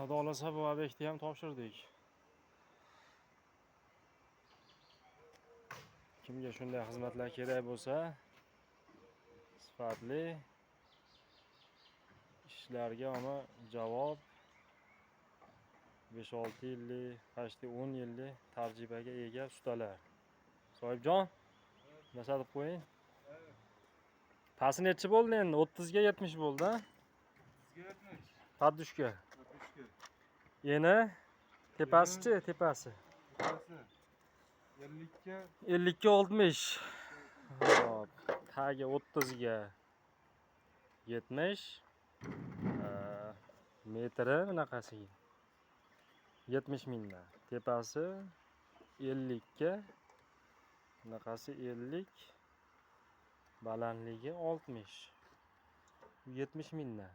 Xudo xolasa bu obyektni ham topshirdik. Kimga shunday xizmatlar kerak bo'lsa, sifatli ishlarga ana javob 5-6 yillik, почти 10 yillik tajribaga ega ustalar. Sohibjon, nasib qo'ying. Pasi nechi bo'ldi endi? 30 ga 70 bo'ldi, ha? 30 ga 70. Paddushka. Paddushka. Yeni tepasi-chi, tepasi. Tepasi 50 ga 50 ga 60. Hop, tagi 30 ga 70. Metri bunaqasiga 70 mingdan. Tepasi 50 ga, bunaqasi 50, balandligi 60. 70 mingdan.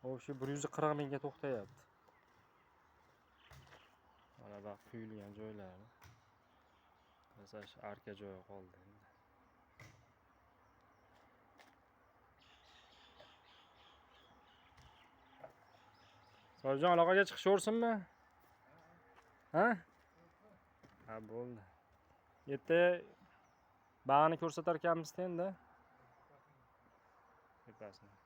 O shu 140 mingga to'xtayapti. Mana bak quyilgan joylari. Masalan, shu arka joyi qoldi endi. Sohibjon, aloqaga chiqishaversinmi? Ha? Ha, bo'ldi. Yerda bag'ni ko'rsatar ekanmiz endi. Tepasini.